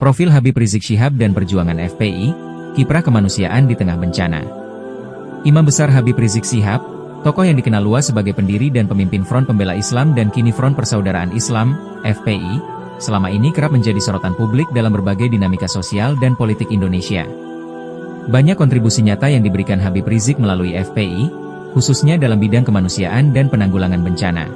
Profil Habib Rizik Syihab dan perjuangan FPI, kiprah kemanusiaan di tengah bencana. Imam Besar Habib Rizik Syihab, tokoh yang dikenal luas sebagai pendiri dan pemimpin Front Pembela Islam dan kini Front Persaudaraan Islam, FPI, selama ini kerap menjadi sorotan publik dalam berbagai dinamika sosial dan politik Indonesia. Banyak kontribusi nyata yang diberikan Habib Rizik melalui FPI, khususnya dalam bidang kemanusiaan dan penanggulangan bencana.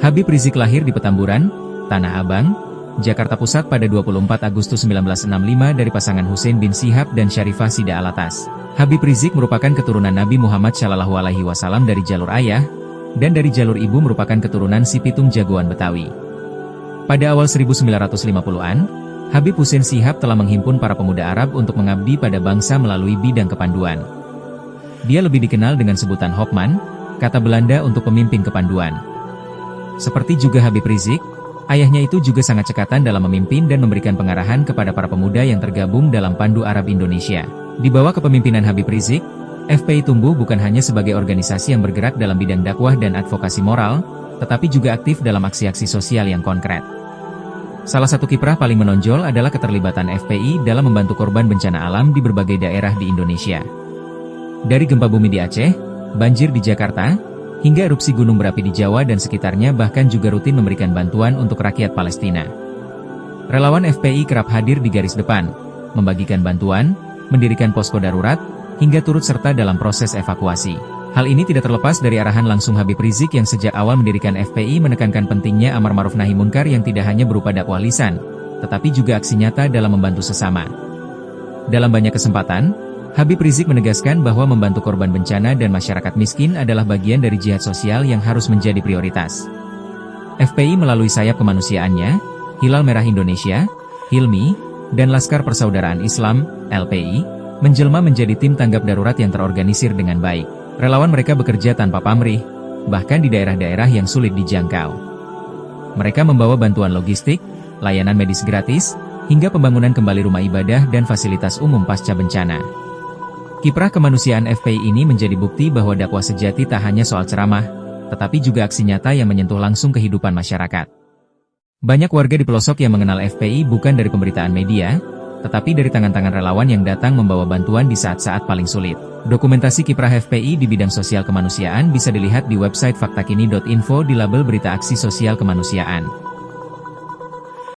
Habib Rizik lahir di Petamburan, Tanah Abang, Jakarta Pusat pada 24 Agustus 1965 dari pasangan Hussein bin Syihab dan Syarifah Sida Alatas. Habib Rizik merupakan keturunan Nabi Muhammad SAW dari jalur ayah, dan dari jalur ibu merupakan keturunan si Pitung jagoan Betawi. Pada awal 1950-an, Habib Hussein Syihab telah menghimpun para pemuda Arab untuk mengabdi pada bangsa melalui bidang kepanduan. Dia lebih dikenal dengan sebutan Hopman, kata Belanda untuk pemimpin kepanduan. Seperti juga Habib Rizik, ayahnya itu juga sangat cekatan dalam memimpin dan memberikan pengarahan kepada para pemuda yang tergabung dalam Pandu Arab Indonesia. Di bawah kepemimpinan Habib Rizik, FPI tumbuh bukan hanya sebagai organisasi yang bergerak dalam bidang dakwah dan advokasi moral, tetapi juga aktif dalam aksi-aksi sosial yang konkret. Salah satu kiprah paling menonjol adalah keterlibatan FPI dalam membantu korban bencana alam di berbagai daerah di Indonesia. Dari gempa bumi di Aceh, banjir di Jakarta, hingga erupsi gunung berapi di Jawa dan sekitarnya, bahkan juga rutin memberikan bantuan untuk rakyat Palestina. Relawan FPI kerap hadir di garis depan, membagikan bantuan, mendirikan posko darurat, hingga turut serta dalam proses evakuasi. Hal ini tidak terlepas dari arahan langsung Habib Rizik yang sejak awal mendirikan FPI menekankan pentingnya amar ma'ruf nahi munkar yang tidak hanya berupa dakwah lisan, tetapi juga aksi nyata dalam membantu sesama. Dalam banyak kesempatan, Habib Rizik menegaskan bahwa membantu korban bencana dan masyarakat miskin adalah bagian dari jihad sosial yang harus menjadi prioritas. FPI melalui sayap kemanusiaannya, Hilal Merah Indonesia, HILMI, dan Laskar Persaudaraan Islam, LPI, menjelma menjadi tim tanggap darurat yang terorganisir dengan baik. Relawan mereka bekerja tanpa pamrih, bahkan di daerah-daerah yang sulit dijangkau. Mereka membawa bantuan logistik, layanan medis gratis, hingga pembangunan kembali rumah ibadah dan fasilitas umum pasca bencana. Kiprah kemanusiaan FPI ini menjadi bukti bahwa dakwah sejati tak hanya soal ceramah, tetapi juga aksi nyata yang menyentuh langsung kehidupan masyarakat. Banyak warga di pelosok yang mengenal FPI bukan dari pemberitaan media, tetapi dari tangan-tangan relawan yang datang membawa bantuan di saat-saat paling sulit. Dokumentasi kiprah FPI di bidang sosial kemanusiaan bisa dilihat di website faktakini.info di label berita aksi sosial kemanusiaan.